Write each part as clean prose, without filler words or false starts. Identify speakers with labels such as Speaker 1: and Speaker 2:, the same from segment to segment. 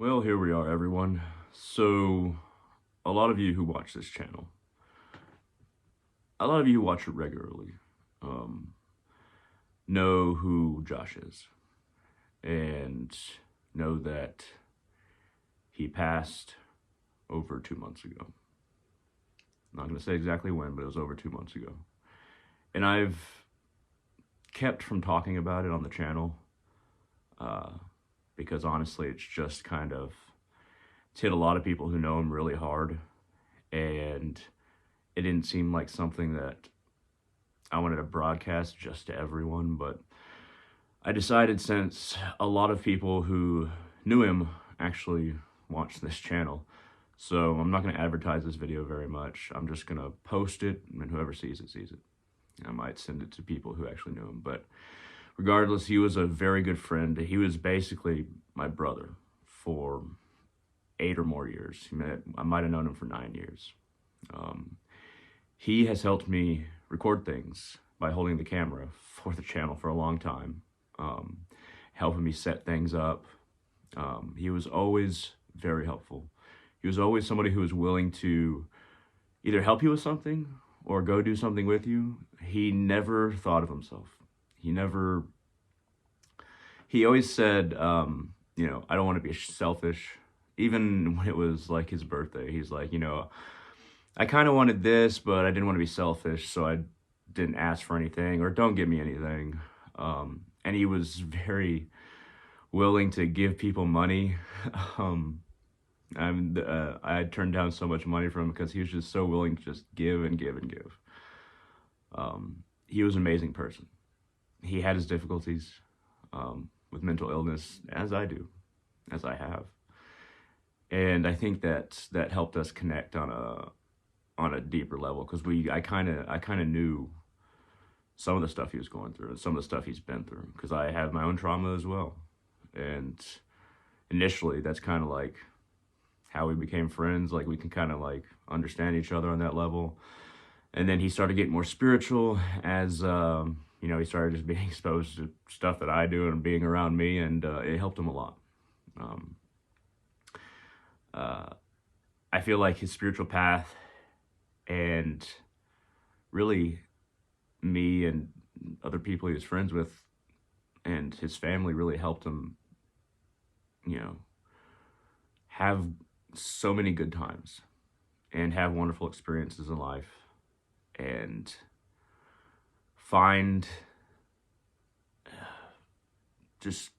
Speaker 1: Well, here we are, everyone. So, a lot of you who watch this channel, a lot of you who watch it regularly, um, know who Josh is and know that he passed over 2 months ago. I'm not going to say exactly when, but it was over 2 months ago. And I've kept from talking about it on the channel uh, because honestly, it's just kind of it's hit a lot of people who know him really hard, and it didn't seem like something that I wanted to broadcast just to everyone, but I decided since a lot of people who knew him actually watch this channel, so I'm not going to advertise this video very much. I'm just going to post it, and whoever sees it, sees it. I might send it to people who actually knew him, but regardless, he was a very good friend. He was basically my brother for 8 or more years. I might have known him for 9 years. He has helped me record things by holding the camera for the channel for a long time, helping me set things up. He was always very helpful. He was always somebody who was willing to either help you with something or go do something with you. He never thought of himself. He always said, I don't want to be selfish. Even when it was like his birthday, he's like, I kind of wanted this, but I didn't want to be selfish, so I didn't ask for anything, or don't give me anything. And he was very willing to give people money. I had turned down so much money from him because he was just so willing to just give and give and give. He was an amazing person. He had his difficulties with mental illness, as I do, as I have. And I think that helped us connect on a deeper level, because I kind of knew some of the stuff he was going through and some of the stuff he's been through, because I have my own trauma as well. And initially, that's kind of like how we became friends. Like, we can kind of like understand each other on that level. And then he started getting more spiritual as he started just being exposed to stuff that I do and being around me, and it helped him a lot. I feel like his spiritual path and really me and other people he was friends with and his family really helped him, have so many good times and have wonderful experiences in life and find just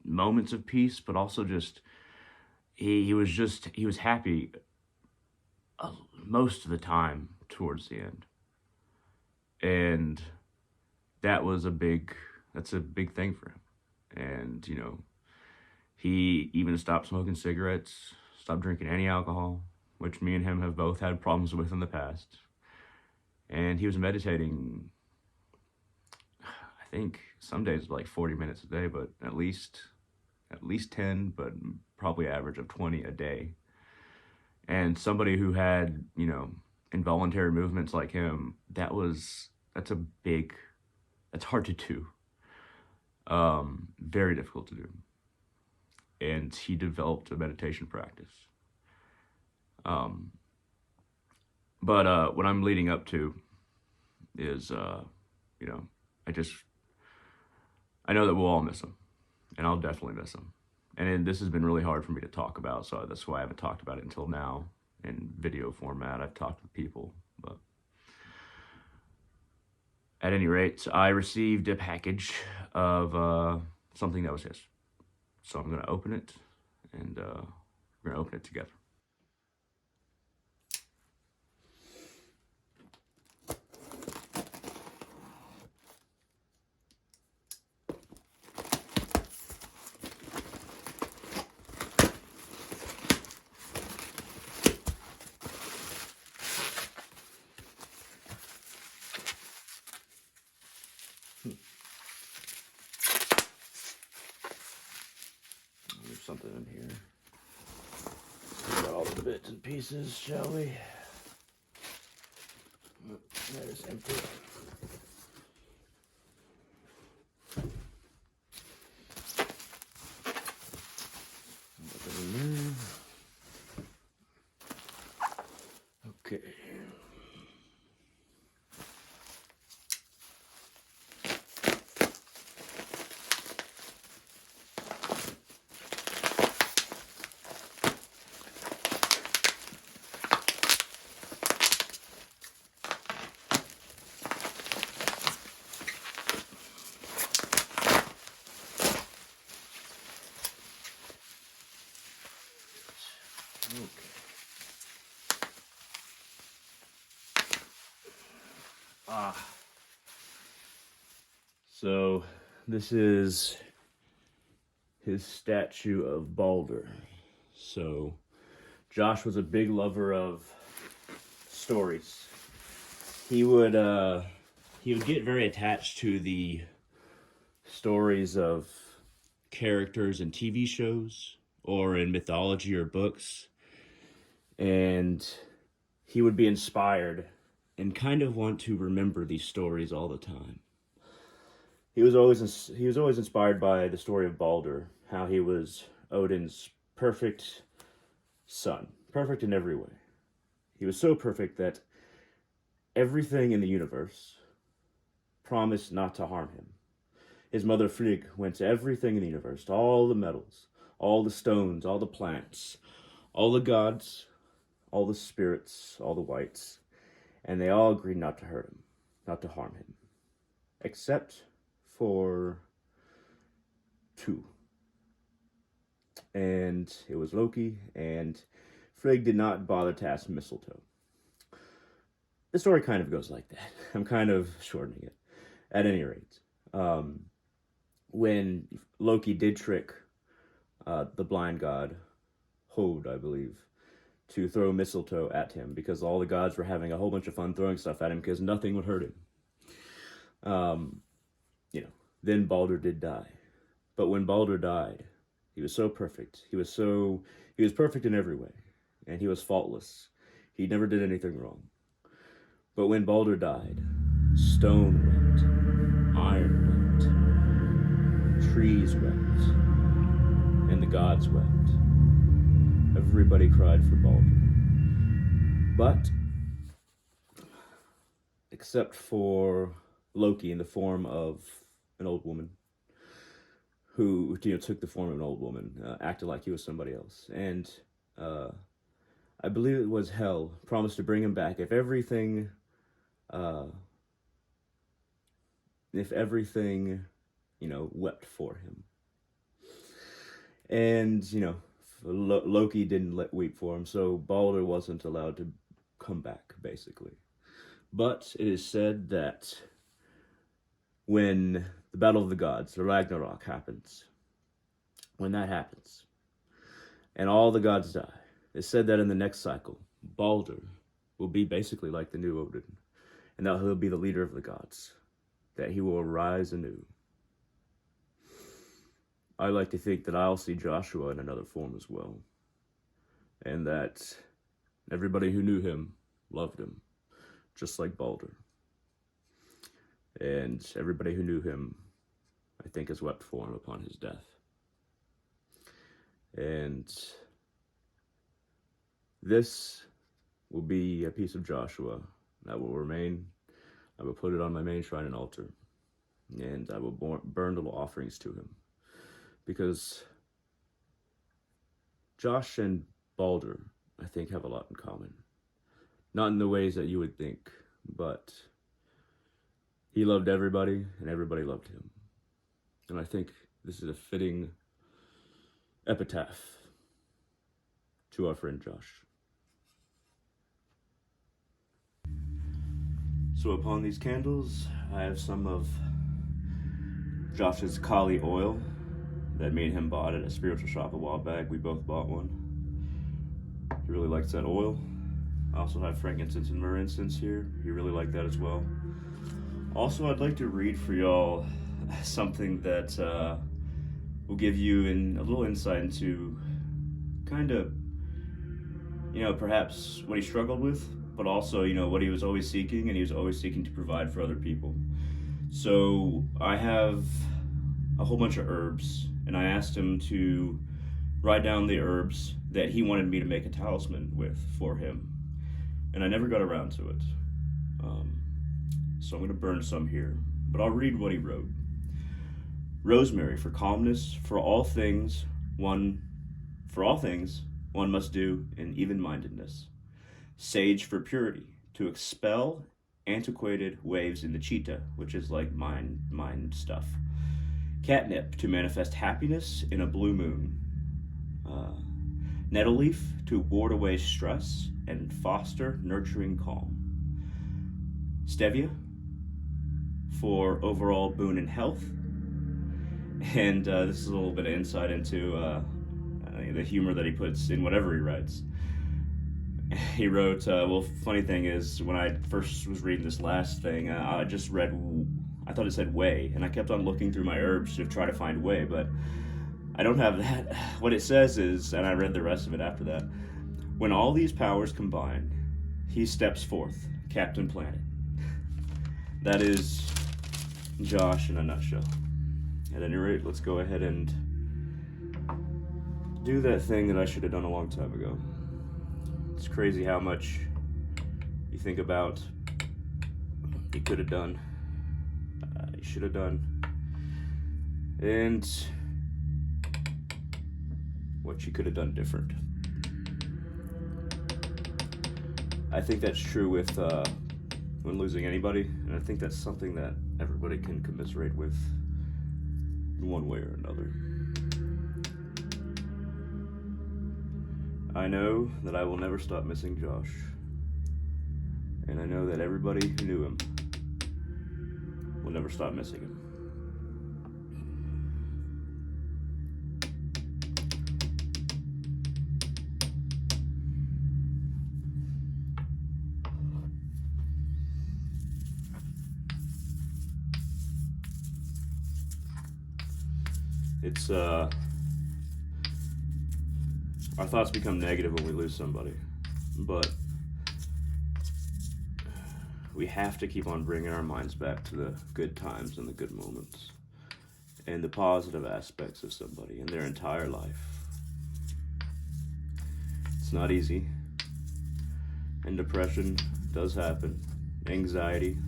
Speaker 1: moments of peace, but also just he was happy most of the time towards the end. And that's a big thing for him. And, he even stopped smoking cigarettes, stopped drinking any alcohol, which me and him have both had problems with in the past. And he was meditating, I think some days like 40 minutes a day, but at least 10, but probably average of 20 a day. And somebody who had, involuntary movements like him, that's hard to do. Very difficult to do. And he developed a meditation practice. But what I'm leading up to is, I know that we'll all miss him, and I'll definitely miss him. And this has been really hard for me to talk about, so that's why I haven't talked about it until now in video format. I've talked with people, but at any rate, I received a package of something that was his. So I'm going to open it, and we're going to open it together. There's something in here. Take out all the bits and pieces, shall we? That is empty. Nothing in Okay. So this is his statue of Balder. So Josh was a big lover of stories. He would get very attached to the stories of characters in TV shows or in mythology or books, and he would be inspired and kind of want to remember these stories all the time. He was always inspired by the story of Balder, how he was Odin's perfect son, perfect in every way. He was so perfect that everything in the universe promised not to harm him. His mother Frigg went to everything in the universe, to all the metals, all the stones, all the plants, all the gods, all the spirits, all the wights, and they all agreed not to hurt him, not to harm him, except for two. And it was Loki, and Frigg did not bother to ask Mistletoe. The story kind of goes like that. I'm kind of shortening it. At any rate, when Loki did trick the blind god, Hod, I believe, to throw mistletoe at him, because all the gods were having a whole bunch of fun throwing stuff at him because nothing would hurt him. Then Balder did die. But when Balder died, he was so perfect. He was perfect in every way, and he was faultless. He never did anything wrong. But when Balder died, stone wept, iron wept, trees wept, and the gods wept. Everybody cried for Balder. But, except for Loki in the form of an old woman, who took the form of an old woman, acted like he was somebody else. And I believe it was Hel promised to bring him back if everything wept for him. And, Loki didn't weep for him, so Balder wasn't allowed to come back, basically. But it is said that when the Battle of the Gods, the Ragnarok, happens, when that happens, and all the gods die, it's said that in the next cycle, Balder will be basically like the new Odin, and that he'll be the leader of the gods, that he will arise anew. I like to think that I'll see Joshua in another form as well, and that everybody who knew him loved him, just like Balder. And everybody who knew him, I think, has wept for him upon his death. And this will be a piece of Joshua that will remain. I will put it on my main shrine and altar, and I will burn little offerings to him. Because Josh and Balder, I think, have a lot in common. Not in the ways that you would think, but he loved everybody, and everybody loved him. And I think this is a fitting epitaph to our friend Josh. So upon these candles, I have some of Josh's Kali oil that me and him bought at a spiritual shop a while back. We both bought one. He really likes that oil. I also have frankincense and myrrh incense here. He really liked that as well. Also, I'd like to read for y'all something that will give you a little insight into kind of, perhaps what he struggled with, but also, what he was always seeking, and he was always seeking to provide for other people. So I have a whole bunch of herbs, and I asked him to write down the herbs that he wanted me to make a talisman with for him. and I never got around to it. So I'm going to burn some here, but I'll read what he wrote. Rosemary for calmness, for all things one must do in even-mindedness. Sage for purity, to expel antiquated waves in the cheetah, which is like mind stuff. Catnip to manifest happiness in a blue moon. Nettle leaf to ward away stress and foster nurturing calm. Stevia for overall boon and health. And this is a little bit of insight into the humor that he puts in whatever he writes. He wrote, well, funny thing is, when I first was reading this last thing, I thought it said whey, and I kept on looking through my herbs to try to find whey, but I don't have that. What it says is, and I read the rest of it after that, when all these powers combine, he steps forth, Captain Planet. That is Josh in a nutshell. At any rate, let's go ahead and do that thing that I should have done a long time ago. It's crazy how much you think about you could have done, you should have done, and what you could have done different. I think that's true with when losing anybody, and I think that's something that everybody can commiserate with in one way or another. I know that I will never stop missing Josh, and I know that everybody who knew him will never stop missing him. It's our thoughts become negative when we lose somebody, but we have to keep on bringing our minds back to the good times and the good moments and the positive aspects of somebody and their entire life. It's not easy, and depression does happen, anxiety.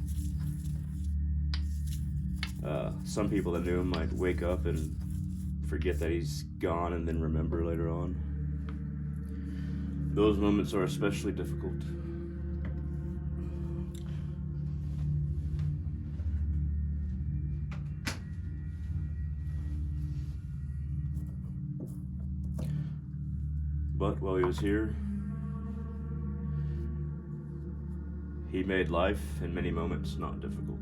Speaker 1: Some people that knew him might wake up and forget that he's gone and then remember later on. Those moments are especially difficult. But while he was here, he made life in many moments not difficult.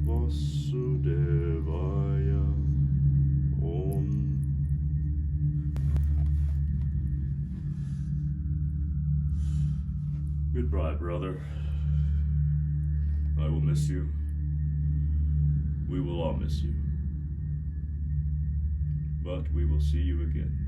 Speaker 1: Vasudevaya Om. Goodbye, brother. I will miss you. We will all miss you. But we will see you again.